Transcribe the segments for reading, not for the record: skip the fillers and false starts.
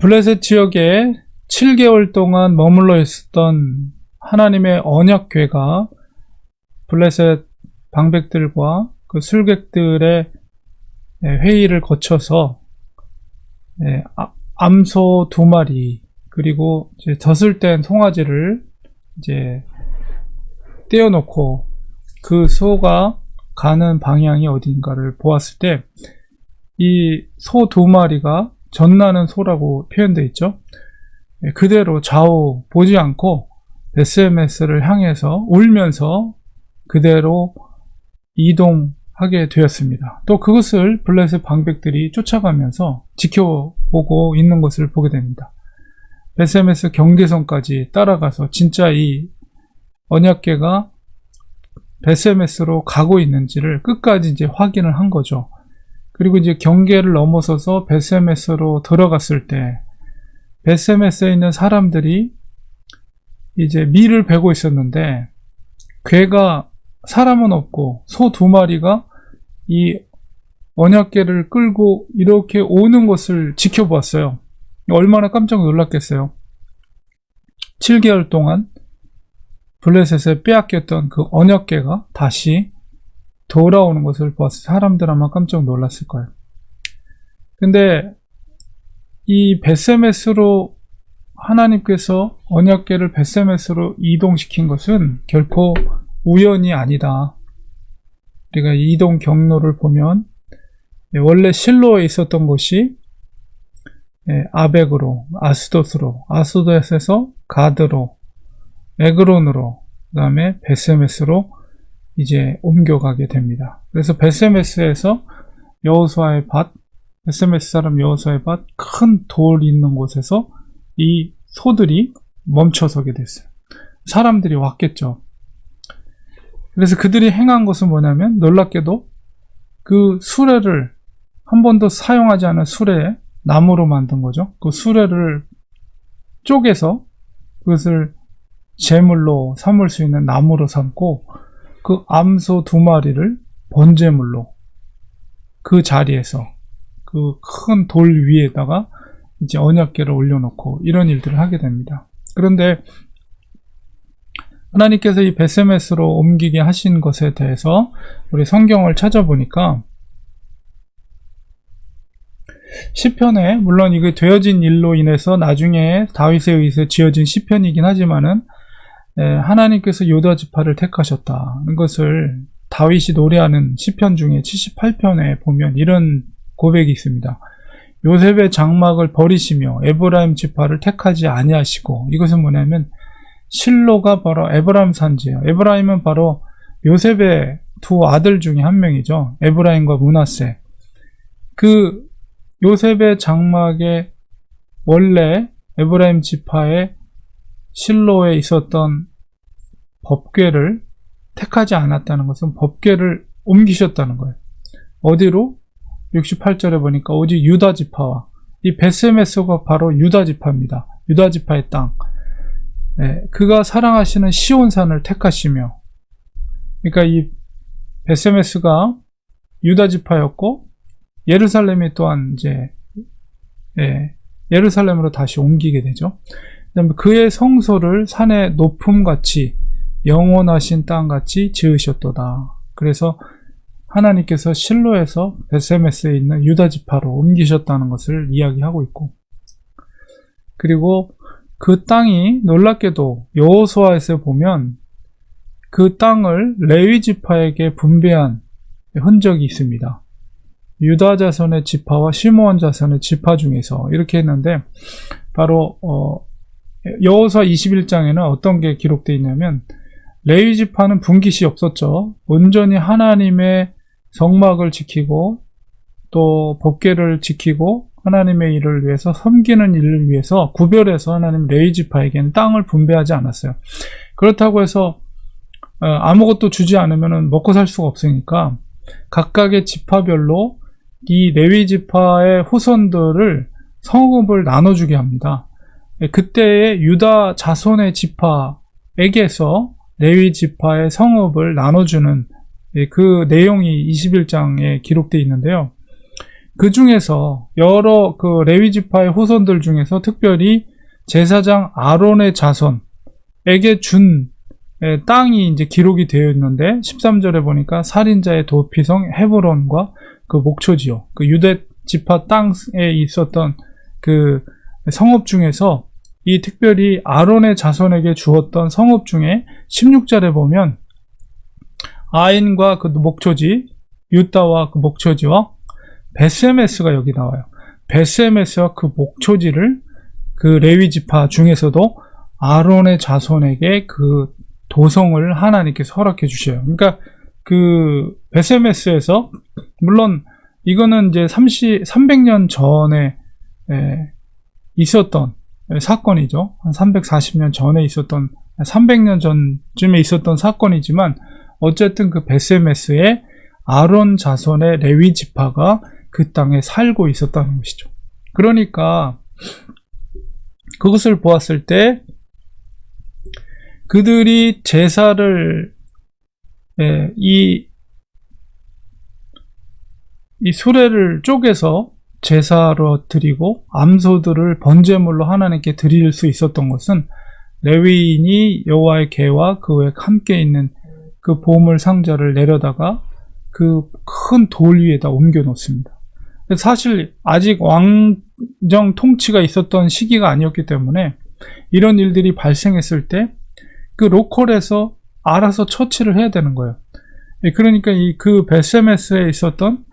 블레셋 지역에 7개월 동안 머물러 있었던 하나님의 언약궤가 블레셋 방백들과 그 술객들의 회의를 거쳐서 암소 2마리 그리고 이제 젖을 뗀 송아지를 이제 떼어놓고 그 소가 가는 방향이 어딘가를 보았을 때 이 소 2마리가 젖나는 소라고 표현되어 있죠. 그대로 좌우 보지 않고 베스메스를 향해서 울면서 그대로 이동하게 되었습니다. 또 그것을 블레셋 방백들이 쫓아가면서 지켜보고 있는 것을 보게 됩니다. 베스메스 경계선까지 따라가서 진짜 이 언약궤가 베스메스로 가고 있는지를 끝까지 이제 확인을 한 거죠. 그리고 이제 경계를 넘어서서 베스메스로 들어갔을 때 베스메스에 있는 사람들이 이제 밀을 베고 있었는데 궤가 사람은 없고 소 2마리가 이 언약궤를 끌고 이렇게 오는 것을 지켜보았어요. 얼마나 깜짝 놀랐겠어요. 7개월 동안 블레셋에 빼앗겼던 그 언약궤가 다시 돌아오는 것을 보았을 때 사람들 아마 깜짝 놀랐을 거예요. 근데 이 베스메스로 하나님께서 언약궤를 베스메스로 이동시킨 것은 결코 우연이 아니다. 우리가 이동 경로를 보면 원래 실로에 있었던 곳이 아벡으로, 아스돗으로, 아스돗에서 가드로, 에그론으로, 그 다음에 베스메스로 이제 옮겨가게 됩니다. 그래서 베스메스에서 여호수아의 밭, 베스메스 사람 여호수아의 밭, 큰 돌 있는 곳에서 이 소들이 멈춰서게 됐어요. 사람들이 왔겠죠. 그래서 그들이 행한 것은 뭐냐면 놀랍게도 그 수레를 한 번도 사용하지 않은 수레에 나무로 만든 거죠. 그 수레를 쪼개서 그것을 제물로 삼을 수 있는 나무로 삼고 그 암소 2마리를 번제물로 그 자리에서 그 큰 돌 위에다가 이제 언약궤를 올려놓고 이런 일들을 하게 됩니다. 그런데 하나님께서 이 베스메스로 옮기게 하신 것에 대해서 우리 성경을 찾아보니까 시편에 물론 이게 되어진 일로 인해서 나중에 다윗에 의해서 지어진 시편이긴 하지만은 하나님께서 유다 지파를 택하셨다는 것을 다윗이 노래하는 시편 중에 78편에 보면 이런 고백이 있습니다. 요셉의 장막을 버리시며 에브라임 지파를 택하지 아니하시고, 이것은 뭐냐면 실로가 바로 에브라임 산지예요. 에브라임은 바로 요셉의 2 아들 중에 한 명이죠. 에브라임과 므낫세. 그 요셉의 장막에 원래 에브라임 지파의 실로에 있었던 법궤를 택하지 않았다는 것은 법궤를 옮기셨다는 거예요. 어디로? 68절에 보니까 오직 유다 지파와 이 베스메스가 바로 유다 지파입니다. 유다 지파의 땅. 그가 사랑하시는 시온산을 택하시며, 그러니까 이 베스메스가 유다 지파였고 예루살렘이 또한 이제 예루살렘으로 다시 옮기게 되죠. 그다음에 그의 성소를 산의 높음같이 영원하신 땅같이 지으셨도다. 그래서 하나님께서 실로에서 베스메스에 있는 유다 지파로 옮기셨다는 것을 이야기하고 있고, 그리고 그 땅이 놀랍게도 여호수아에서 보면 그 땅을 레위 지파에게 분배한 흔적이 있습니다. 유다 자손의 지파와 시므온 자손의 지파 중에서 이렇게 했는데, 바로 여호수아 21장에는 어떤 게 기록되어 있냐면 레위 지파는 분깃이 없었죠. 온전히 하나님의 성막을 지키고 또 법궤를 지키고 하나님의 일을 위해서 섬기는 일을 위해서 구별해서 하나님 레위 지파에게는 땅을 분배하지 않았어요. 그렇다고 해서 아무것도 주지 않으면 먹고 살 수가 없으니까 각각의 지파별로 이 레위 지파의 후손들을 성읍을 나눠주게 합니다. 그때의 유다 자손의 지파에게서 레위 지파의 성읍을 나눠주는 그 내용이 21장에 기록되어 있는데요. 그 중에서 여러 그 레위 지파의 후손들 중에서 특별히 제사장 아론의 자손에게 준 땅이 이제 기록이 되어 있는데 13절에 보니까 살인자의 도피성 헤브론과 그 목초지요. 그 유대 지파 땅에 있었던 그 성읍 중에서 이 특별히 아론의 자손에게 주었던 성읍 중에 16절에 보면 아인과 그 목초지, 유다와 그 목초지와 베스메스가 여기 나와요. 베스메스와 그 목초지를 그 레위 지파 중에서도 아론의 자손에게 그 도성을 하나님께서 허락해 주셔요. 그러니까 그 베스메스에서 물론 이거는 이제 300년 전에 있었던 사건이죠. 한 340년 전에 있었던 300년 전쯤에 있었던 사건이지만 어쨌든 그 베스메스에 아론 자손의 레위 지파가 그 땅에 살고 있었다는 것이죠. 그러니까 그것을 보았을 때 그들이 제사를 이 수레를 쪼개서 제사로 드리고 암소들을 번제물로 하나님께 드릴 수 있었던 것은 레위인이 여호와의 궤와 그 외에 함께 있는 그 보물 상자를 내려다가 그 큰 돌 위에다 옮겨 놓습니다. 사실 아직 왕정 통치가 있었던 시기가 아니었기 때문에 이런 일들이 발생했을 때 그 로컬에서 알아서 처치를 해야 되는 거예요. 그러니까 그 베스메스에 있었던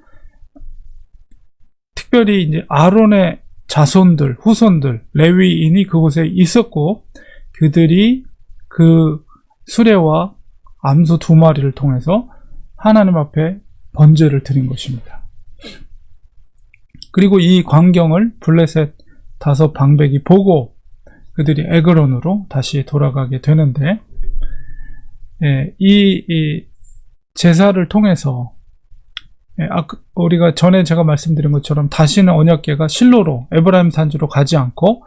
특별히 이제 아론의 자손들, 후손들, 레위인이 그곳에 있었고 그들이 그 수레와 암소 2마리를 통해서 하나님 앞에 번제를 드린 것입니다. 그리고 이 광경을 블레셋 5 방백이 보고 그들이 에그론으로 다시 돌아가게 되는데 이 제사를 통해서 우리가 전에 제가 말씀드린 것처럼 다시는 언약궤가 실로로 에브라임 산지로 가지 않고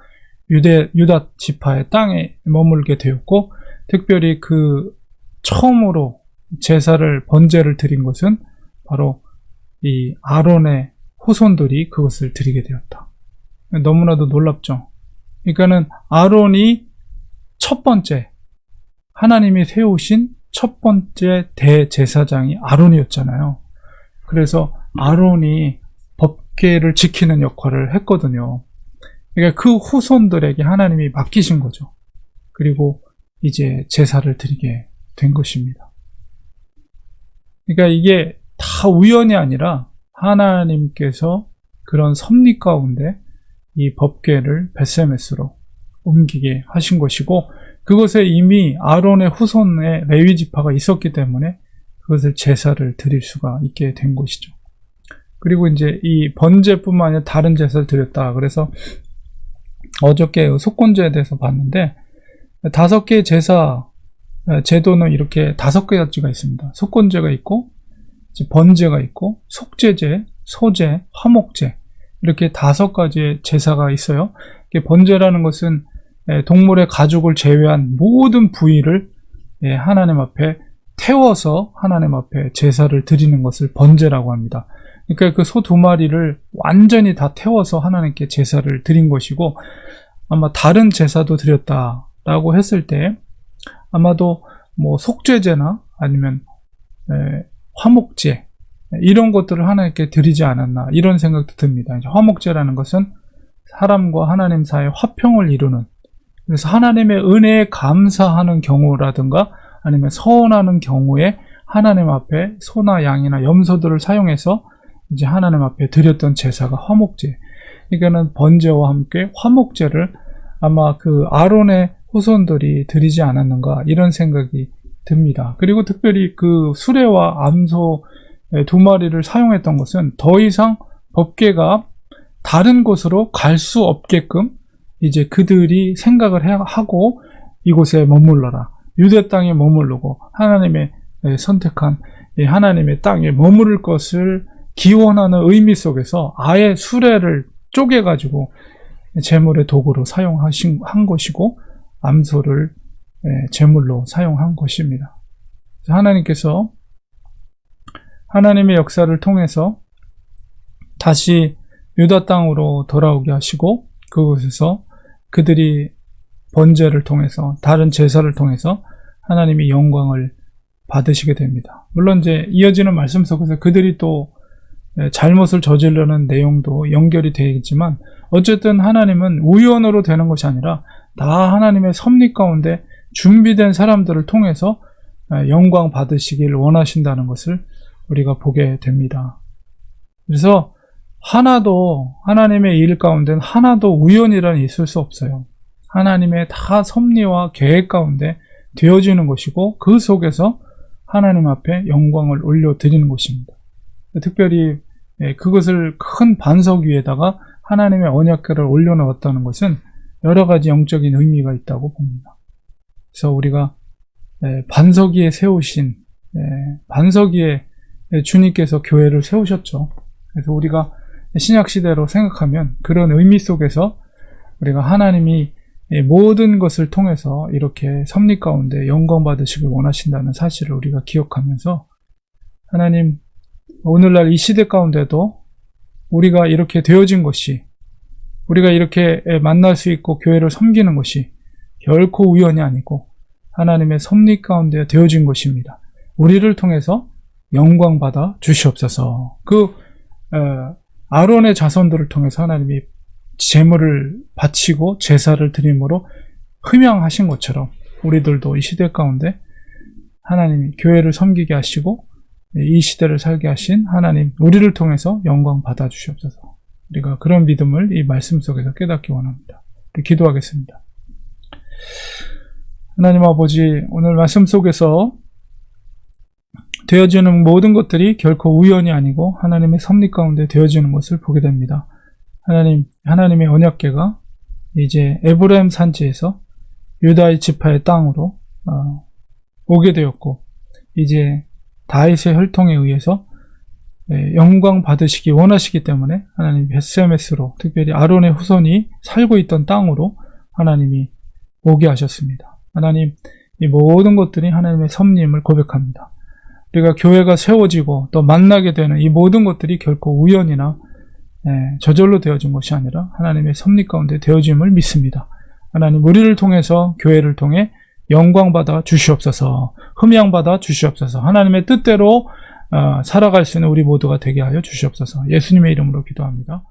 유다 지파의 땅에 머물게 되었고 특별히 그 처음으로 제사를 번제를 드린 것은 바로 이 아론의 후손들이 그것을 드리게 되었다. 너무나도 놀랍죠. 그러니까는 아론이 첫 번째 하나님이 세우신 첫 번째 대제사장이 아론이었잖아요. 그래서 아론이 법궤를 지키는 역할을 했거든요. 그러니까 그 후손들에게 하나님이 맡기신 거죠. 그리고 이제 제사를 드리게 된 것입니다. 그러니까 이게 다 우연이 아니라 하나님께서 그런 섭리 가운데 이 법궤를 베스메스로 옮기게 하신 것이고 그것에 이미 아론의 후손의 레위 지파가 있었기 때문에 그것을 제사를 드릴 수가 있게 된 것이죠. 그리고 이제 이 번제뿐만 아니라 다른 제사를 드렸다. 그래서 어저께 속건제에 대해서 봤는데 5개의 제사 제도는 이렇게 5가지가 있습니다. 속건제가 있고 번제가 있고 속제제, 소제, 화목제 이렇게 5가지의 제사가 있어요. 번제라는 것은 동물의 가죽을 제외한 모든 부위를 하나님 앞에 태워서 하나님 앞에 제사를 드리는 것을 번제라고 합니다. 그러니까 그 소 2마리를 완전히 다 태워서 하나님께 제사를 드린 것이고 아마 다른 제사도 드렸다라고 했을 때 아마도 뭐 속죄제나 아니면 화목제 이런 것들을 하나님께 드리지 않았나 이런 생각도 듭니다. 화목제라는 것은 사람과 하나님 사이의 화평을 이루는 그래서 하나님의 은혜에 감사하는 경우라든가 아니면 서원하는 경우에 하나님 앞에 소나 양이나 염소들을 사용해서 이제 하나님 앞에 드렸던 제사가 화목제. 그러니까는 번제와 함께 화목제를 아마 그 아론의 후손들이 드리지 않았는가 이런 생각이 듭니다. 그리고 특별히 그 수레와 암소 2마리를 사용했던 것은 더 이상 법궤가 다른 곳으로 갈 수 없게끔 이제 그들이 생각을 하고 이곳에 머물러라. 유대 땅에 머무르고 하나님의 선택한 하나님의 땅에 머무를 것을 기원하는 의미 속에서 아예 수레를 쪼개가지고 제물의 도구로 사용한 것이고 암소를 제물로 사용한 것입니다. 하나님께서 하나님의 역사를 통해서 다시 유다 땅으로 돌아오게 하시고 그곳에서 그들이 번제를 통해서 다른 제사를 통해서 하나님이 영광을 받으시게 됩니다. 물론 이제 이어지는 말씀 속에서 그들이 또 잘못을 저지르는 내용도 연결이 되겠지만 어쨌든 하나님은 우연으로 되는 것이 아니라 다 하나님의 섭리 가운데 준비된 사람들을 통해서 영광 받으시길 원하신다는 것을 우리가 보게 됩니다. 그래서 하나도 하나님의 일 가운데는 하나도 우연이란 있을 수 없어요. 하나님의 다 섭리와 계획 가운데 되어지는 것이고 그 속에서 하나님 앞에 영광을 올려드리는 것입니다. 특별히 그것을 큰 반석 위에다가 하나님의 언약궤를 올려놓았다는 것은 여러 가지 영적인 의미가 있다고 봅니다. 그래서 우리가 반석 위에 세우신 반석 위에 주님께서 교회를 세우셨죠. 그래서 우리가 신약시대로 생각하면 그런 의미 속에서 우리가 하나님이 모든 것을 통해서 이렇게 섭리 가운데 영광 받으시길 원하신다는 사실을 우리가 기억하면서 하나님 오늘날 이 시대 가운데도 우리가 이렇게 되어진 것이 우리가 이렇게 만날 수 있고 교회를 섬기는 것이 결코 우연이 아니고 하나님의 섭리 가운데 되어진 것입니다. 우리를 통해서 영광 받아 주시옵소서. 아론의 자손들을 통해서 하나님이 제물을 바치고 제사를 드림으로 흠양하신 것처럼 우리들도 이 시대 가운데 하나님이 교회를 섬기게 하시고 이 시대를 살게 하신 하나님 우리를 통해서 영광 받아 주시옵소서. 우리가 그런 믿음을 이 말씀 속에서 깨닫기 원합니다. 기도하겠습니다. 하나님 아버지, 오늘 말씀 속에서 되어지는 모든 것들이 결코 우연이 아니고 하나님의 섭리 가운데 되어지는 것을 보게 됩니다. 하나님의 언약궤가 이제 에브라임 산지에서 유다의 지파의 땅으로 오게 되었고 이제 다윗의 혈통에 의해서 영광 받으시기 원하시기 때문에 하나님 벳세메스로 특별히 아론의 후손이 살고 있던 땅으로 하나님이 오게 하셨습니다. 하나님 이 모든 것들이 하나님의 섭리임을 고백합니다. 우리가 교회가 세워지고 또 만나게 되는 이 모든 것들이 결코 우연이나 저절로 되어진 것이 아니라 하나님의 섭리 가운데 되어짐을 믿습니다. 하나님 우리를 통해서 교회를 통해 영광받아 주시옵소서, 흠양받아 주시옵소서, 하나님의 뜻대로 살아갈 수 있는 우리 모두가 되게 하여 주시옵소서. 예수님의 이름으로 기도합니다.